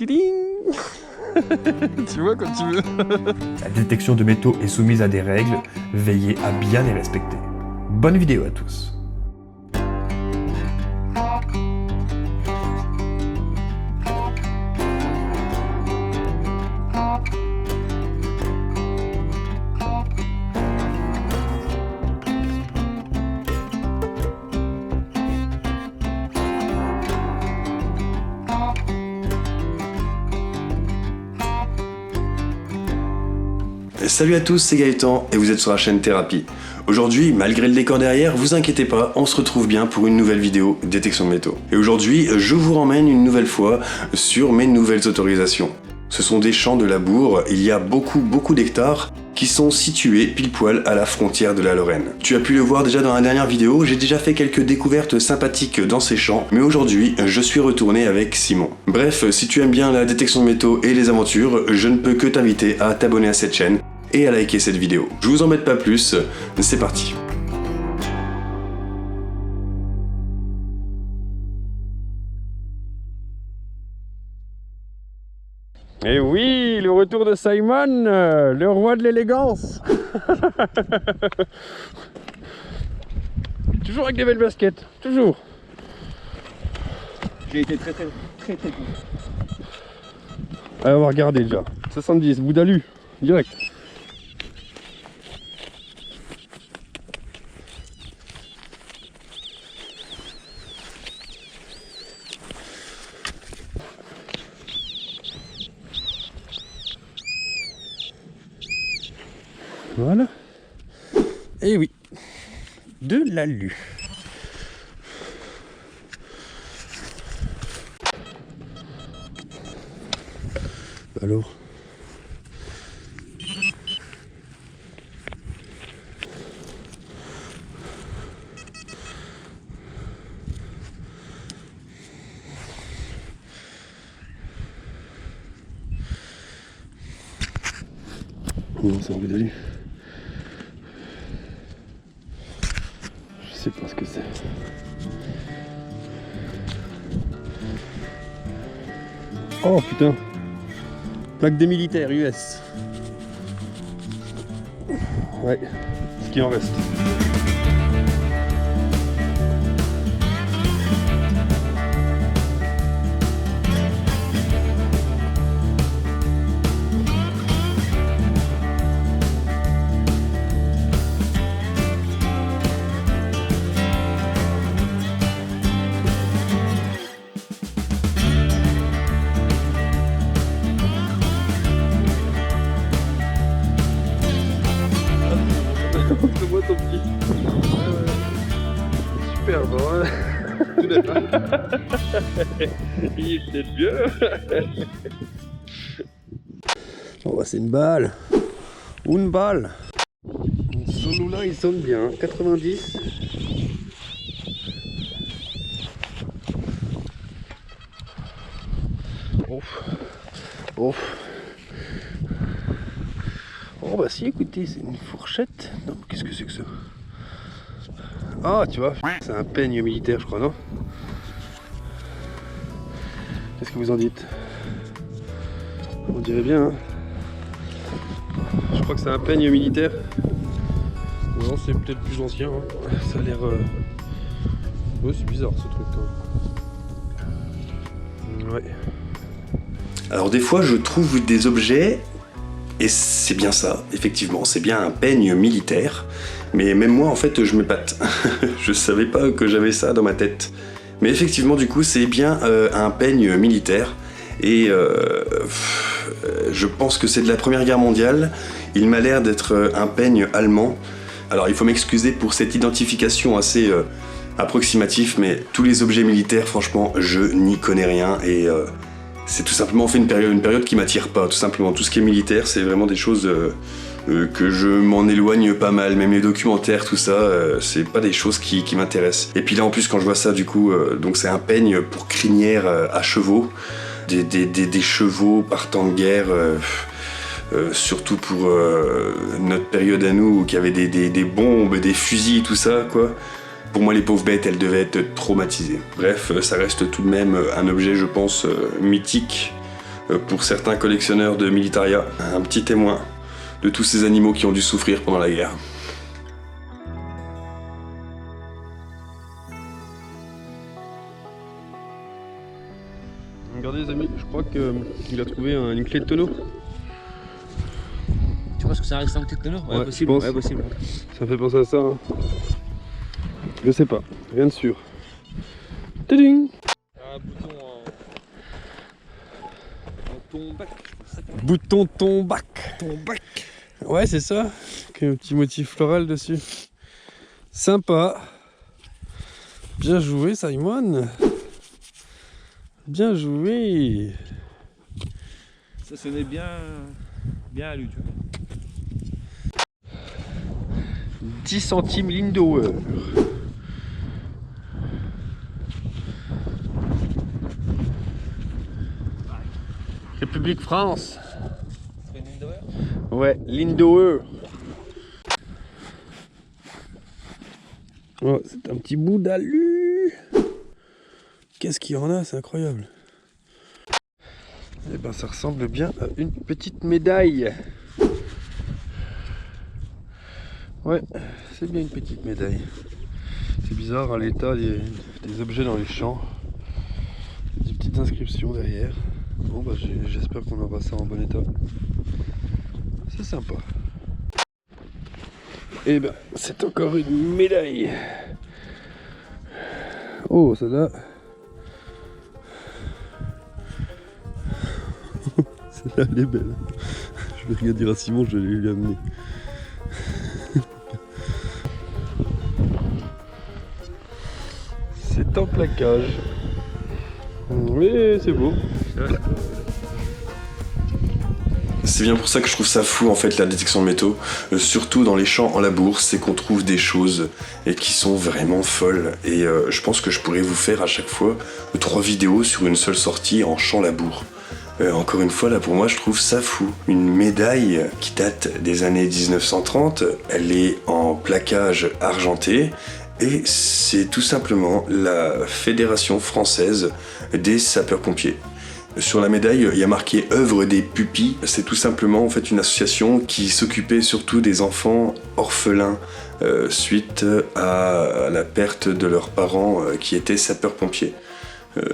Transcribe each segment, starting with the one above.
Tiding. Tu vois quand tu veux. La détection de métaux est soumise à des règles, veillez à bien les respecter. Bonne vidéo à tous. Salut à tous, c'est Gaëtan et vous êtes sur la chaîne Thérapie. Aujourd'hui, malgré le décor derrière, vous inquiétez pas, on se retrouve bien pour une nouvelle vidéo détection de métaux. Et aujourd'hui, je vous ramène une nouvelle fois sur mes nouvelles autorisations. Ce sont des champs de labour, il y a beaucoup d'hectares qui sont situés pile poil à la frontière de la Lorraine. Tu as pu le voir déjà dans la dernière vidéo, j'ai déjà fait quelques découvertes sympathiques dans ces champs, mais aujourd'hui, je suis retourné avec Simon. Bref, si tu aimes bien la détection de métaux et les aventures, je ne peux que t'inviter à t'abonner à cette chaîne et à liker cette vidéo. Je vous embête pas plus, c'est parti. Et oui, le retour de Simon, le roi de l'élégance. Toujours avec des belles baskets, toujours. J'ai été très content. Allez, on va regarder déjà. 70, Boudalu, direct. Voilà. Et oui, de l'alu. Alors. Non, c'est un peu d'alu. Je sais pas ce que c'est. Oh putain. Plaque des militaires US. Ouais, ce qui en reste. Montre-moi ton petit. Superbe, hein. Tout neuf, hein. Il est peut-être bien. Oh bah c'est une balle. Une balle. Celui-là il sonne bien, 90. Oh bah si, écoutez, c'est une fourchette. Non, qu'est-ce que c'est que ça? Ah, tu vois, c'est un peigne militaire, je crois, non? Qu'est-ce que vous en dites? On dirait bien, hein? Je crois que c'est un peigne militaire. Non, c'est peut-être plus ancien, hein. Ça a l'air... Ouais, c'est bizarre, ce truc, quand même. Ouais. Alors des fois, je trouve des objets... Et c'est bien ça, effectivement, c'est bien un peigne militaire. Mais même moi, en fait, je m'épate. Je savais pas que j'avais ça dans ma tête. Mais effectivement, du coup, c'est bien un peigne militaire. Et je pense que c'est de la Première Guerre mondiale. Il m'a l'air d'être un peigne allemand. Alors, il faut m'excuser pour cette identification assez approximative, mais tous les objets militaires, franchement, je n'y connais rien. Et... c'est tout simplement fait une période qui m'attire pas, tout simplement. Tout ce qui est militaire, c'est vraiment des choses que je m'en éloigne pas mal. Même les documentaires, tout ça, c'est pas des choses qui m'intéressent. Et puis là, en plus, quand je vois ça, du coup, donc c'est un peigne pour crinière à chevaux. Des chevaux partant de guerre, surtout pour notre période à nous, où il y avait des bombes, des fusils, tout ça, quoi. Pour moi, les pauvres bêtes, elles devaient être traumatisées. Bref, ça reste tout de même un objet, je pense, mythique Pour certains collectionneurs de militaria, un petit témoin de tous ces animaux qui ont dû souffrir pendant la guerre. Regardez les amis, je crois qu'il a trouvé une clé de tonneau. Tu penses que ça reste en clé de tonneau? Ouais, possible. je pense. Ouais, possible. Ça me fait penser à ça. Hein. Je sais pas, rien de sûr. Tading! Un bouton en ton bac. Bouton ton bac. Ton bac. Ouais, c'est ça. Avec un petit motif floral dessus. Sympa. Bien joué, Simon. Bien joué. Ça sonnait bien à lui, tu vois. 10 centimes Lindauer. République France. C'est une Lindauer? Ouais, Lindauer. Oh, c'est un petit bout d'alu. Qu'est-ce qu'il y en a, c'est incroyable. Eh ben, ça ressemble bien à une petite médaille. Ouais, c'est bien une petite médaille. C'est bizarre à l'état des objets dans les champs. Des petites inscriptions derrière. Bon bah j'espère qu'on aura ça en bon état. C'est sympa. Et ben c'est encore une médaille. Oh celle-là. Celle-là elle est belle. Je vais rien dire à Simon, je vais lui amener. C'est en plaquage. Oui, c'est beau. C'est bien pour ça que je trouve ça fou en fait la détection de métaux, surtout dans les champs en labour, c'est qu'on trouve des choses qui sont vraiment folles. Et je pense que je pourrais vous faire à chaque fois 3 vidéos sur une seule sortie en champ labour. Encore une fois, là pour moi je trouve ça fou. Une médaille qui date des années 1930, elle est en plaquage argenté. Et c'est tout simplement la Fédération française des sapeurs-pompiers. Sur la médaille, il y a marqué œuvre des pupilles. C'est tout simplement en fait une association qui s'occupait surtout des enfants orphelins suite à la perte de leurs parents qui étaient sapeurs-pompiers.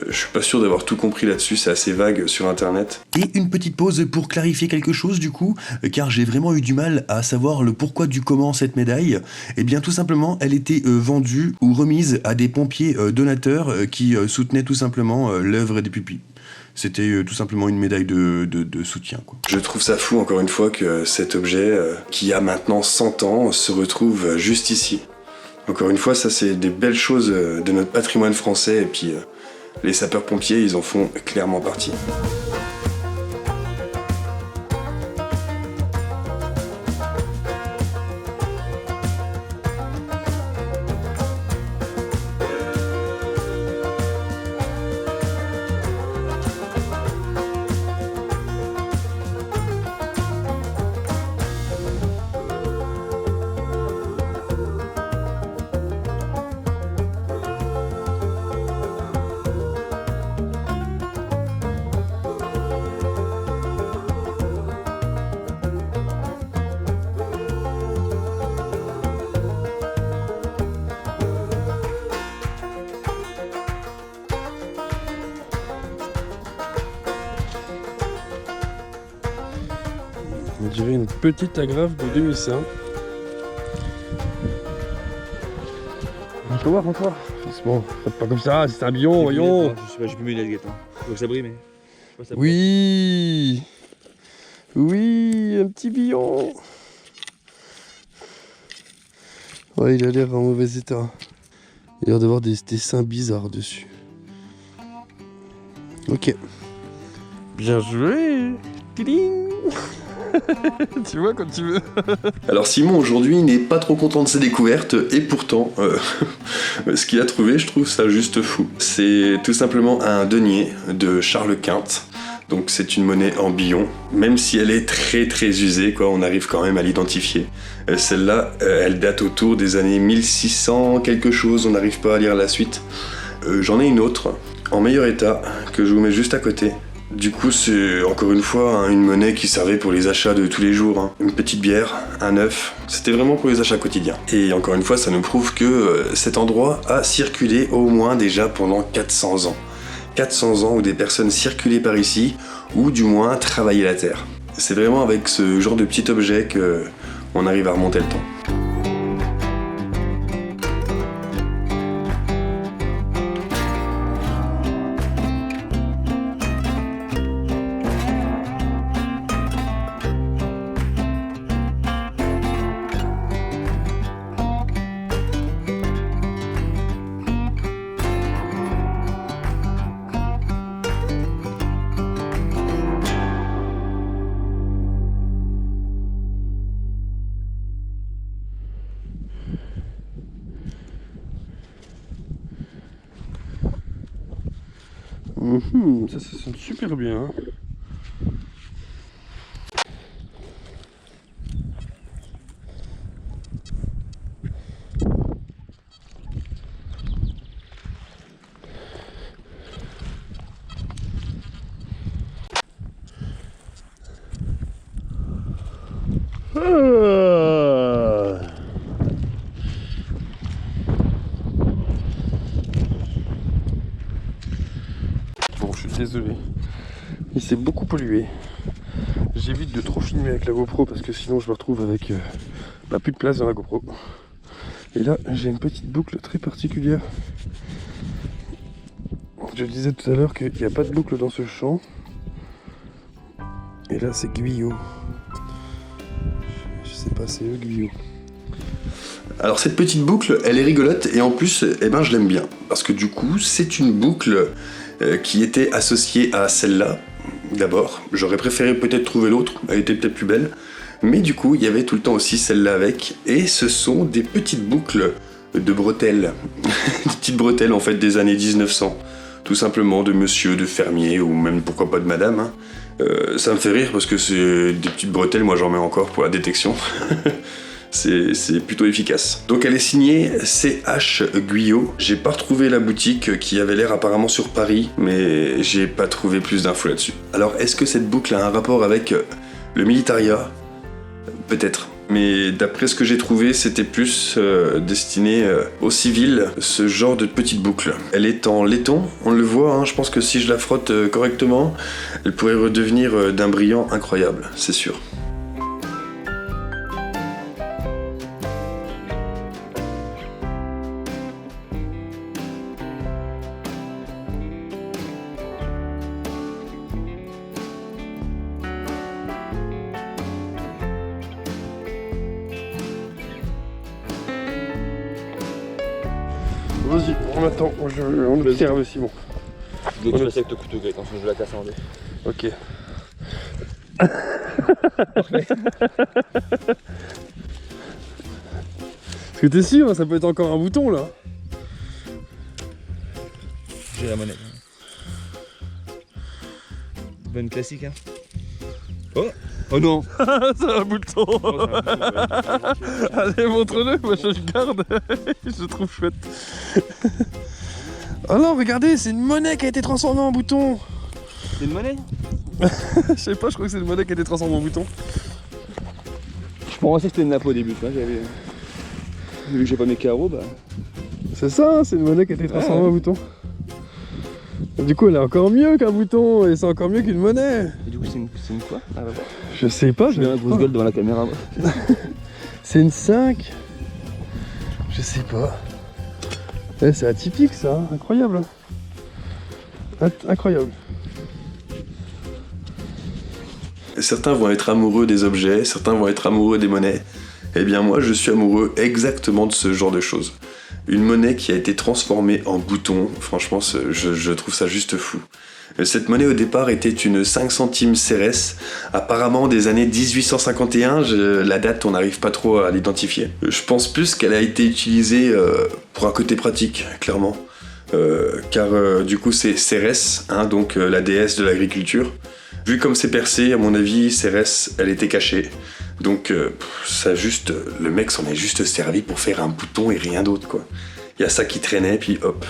Je suis pas sûr d'avoir tout compris là-dessus, c'est assez vague sur internet. Et une petite pause pour clarifier quelque chose du coup, car j'ai vraiment eu du mal à savoir le pourquoi du comment cette médaille. Eh bien tout simplement, elle était vendue ou remise à des pompiers donateurs qui soutenaient tout simplement l'œuvre des pupilles. C'était tout simplement une médaille de soutien, quoi. Je trouve ça fou encore une fois que cet objet, qui a maintenant 100 ans, se retrouve juste ici. Encore une fois, ça c'est des belles choses de notre patrimoine français et puis les sapeurs-pompiers, ils en font clairement partie. On dirait une petite agrafe de demi-saint. Faut voir, faut voir. C'est bon, faites pas comme ça, c'est un billon, voyons. Je sais pas, j'ai plus mes lunettes, Gaëtan. Faut que ça brille, mais. Oui, oui, un petit billon. Ouais, il a l'air en mauvais état. Il a l'air d'avoir des dessins bizarres dessus. Ok. Bien joué. Tiding. Tu vois comme tu veux. Alors Simon aujourd'hui n'est pas trop content de ses découvertes et pourtant ce qu'il a trouvé je trouve ça juste fou. C'est tout simplement un denier de Charles Quint. Donc c'est une monnaie en billon, même si elle est très très usée, quoi, on arrive quand même à l'identifier. Celle-là, elle date autour des années 1600 quelque chose, on n'arrive pas à lire la suite. J'en ai une autre, en meilleur état, que je vous mets juste à côté. Du coup, c'est encore une fois hein, une monnaie qui servait pour les achats de tous les jours. Hein. Une petite bière, un œuf, c'était vraiment pour les achats quotidiens. Et encore une fois, ça nous prouve que cet endroit a circulé au moins déjà pendant 400 ans. 400 ans où des personnes circulaient par ici, ou du moins travaillaient la terre. C'est vraiment avec ce genre de petit objet qu'on arrive à remonter le temps. Ça sonne super bien. Hein. Bon, je suis désolé. Il s'est beaucoup pollué. J'évite de trop filmer avec la GoPro parce que sinon je me retrouve avec plus de place dans la GoPro. Et là, j'ai une petite boucle très particulière. Je disais tout à l'heure qu'il n'y a pas de boucle dans ce champ. Et là, c'est Guyot. Je sais pas, c'est eux Guyot. Alors cette petite boucle, elle est rigolote et en plus, eh ben, je l'aime bien. Parce que du coup, c'est une boucle qui était associée à celle-là. D'abord, j'aurais préféré peut-être trouver l'autre, elle était peut-être plus belle. Mais du coup, il y avait tout le temps aussi celle-là avec. Et ce sont des petites boucles de bretelles. Des petites bretelles en fait des années 1900. Tout simplement de monsieur, de fermier ou même pourquoi pas de madame. Hein. Ça me fait rire parce que c'est des petites bretelles, moi j'en mets encore pour la détection. C'est plutôt efficace. Donc elle est signée CH Guyot. J'ai pas retrouvé la boutique qui avait l'air apparemment sur Paris, mais j'ai pas trouvé plus d'infos là-dessus. Alors est-ce que cette boucle a un rapport avec le militaria ? Peut-être. Mais d'après ce que j'ai trouvé, c'était plus destiné aux civils, ce genre de petite boucle. Elle est en laiton, on le voit, hein, je pense que si je la frotte correctement, elle pourrait redevenir d'un brillant incroyable, c'est sûr. Vas-y, on attend, on observe Simon. Je veux que tu fasses avec le couteau grec, je la casse en deux. Ok. Est-ce que t'es sûr? Ça peut être encore un bouton là. J'ai la monnaie. Bonne classique hein. Oh. Oh non. C'est un bouton. Oh, c'est un bouton, ouais. Allez, montre-le, moi je le garde. Je le trouve chouette. Oh non, regardez, c'est une monnaie qui a été transformée en bouton. C'est une monnaie? Je sais pas, je crois que c'est une monnaie qui a été transformée en bouton. Je pensais que c'était une nappe au début, tu vois, j'avais... Vu que j'ai pas mes carreaux, bah... C'est ça, c'est une monnaie qui a été transformée en bouton. Et du coup, elle est encore mieux qu'un bouton, et c'est encore mieux qu'une monnaie. Et du coup, c'est une quoi? Ah bah bon. Je sais pas, J'ai un grosse gueule devant la caméra. C'est une 5. Je sais pas. Eh, c'est atypique ça, hein. Incroyable. Incroyable. Certains vont être amoureux des objets, certains vont être amoureux des monnaies. Eh bien moi, je suis amoureux exactement de ce genre de choses. Une monnaie qui a été transformée en bouton, franchement, je trouve ça juste fou. Cette monnaie au départ était une 5 centimes Cérès, apparemment des années 1851, la date on n'arrive pas trop à l'identifier. Je pense plus qu'elle a été utilisée pour un côté pratique, clairement. Car du coup c'est Cérès, hein, donc la déesse de l'agriculture. Vu comme c'est percé, à mon avis, Cérès, elle était cachée. Donc ça juste, le mec s'en est juste servi pour faire un bouton et rien d'autre quoi. Il y a ça qui traînait puis hop.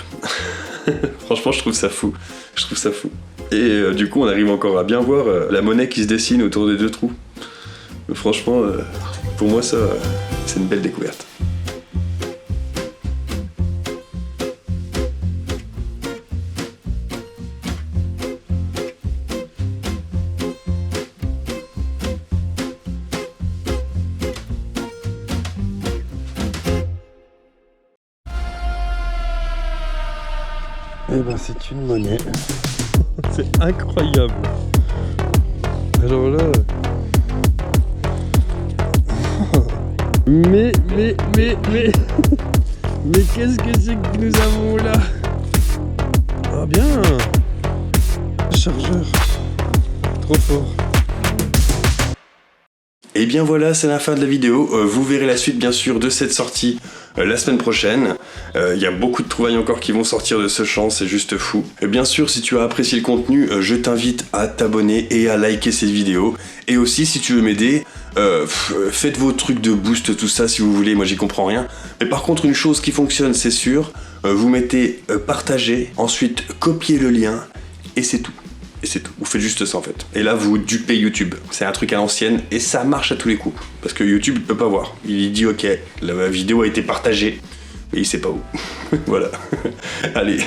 Franchement je trouve ça fou. Je trouve ça fou. Et du coup, on arrive encore à bien voir la monnaie qui se dessine autour des 2 trous. Franchement, pour moi, ça, c'est une belle découverte. Eh ben c'est une monnaie. C'est incroyable. Alors là. Mais qu'est-ce que c'est que nous avons là? Ah bien. Chargeur. Trop fort. Et bien voilà, c'est la fin de la vidéo. Vous verrez la suite bien sûr de cette sortie la semaine prochaine. Il y a beaucoup de trouvailles encore qui vont sortir de ce champ, c'est juste fou. Et bien sûr, si tu as apprécié le contenu, je t'invite à t'abonner et à liker cette vidéo. Et aussi, si tu veux m'aider, faites vos trucs de boost, tout ça si vous voulez, moi j'y comprends rien. Mais par contre, une chose qui fonctionne, c'est sûr, vous mettez partager, ensuite copiez le lien, et c'est tout. Et c'est tout, vous faites juste ça en fait. Et là vous dupez YouTube, c'est un truc à l'ancienne et ça marche à tous les coups. Parce que YouTube il peut pas voir, il dit ok, la vidéo a été partagée, mais il sait pas où. Voilà, allez,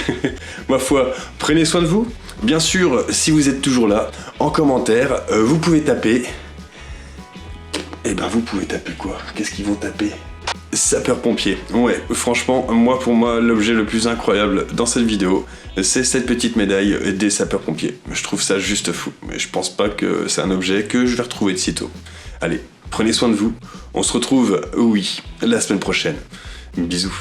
ma foi, prenez soin de vous. Bien sûr, si vous êtes toujours là, en commentaire, vous pouvez taper... Eh ben vous pouvez taper quoi? Qu'est-ce qu'ils vont taper? Sapeur-pompier. Ouais, franchement, pour moi, l'objet le plus incroyable dans cette vidéo, c'est cette petite médaille des sapeurs-pompiers. Je trouve ça juste fou, mais je pense pas que c'est un objet que je vais retrouver de sitôt. Allez, prenez soin de vous. On se retrouve, oui, la semaine prochaine. Bisous.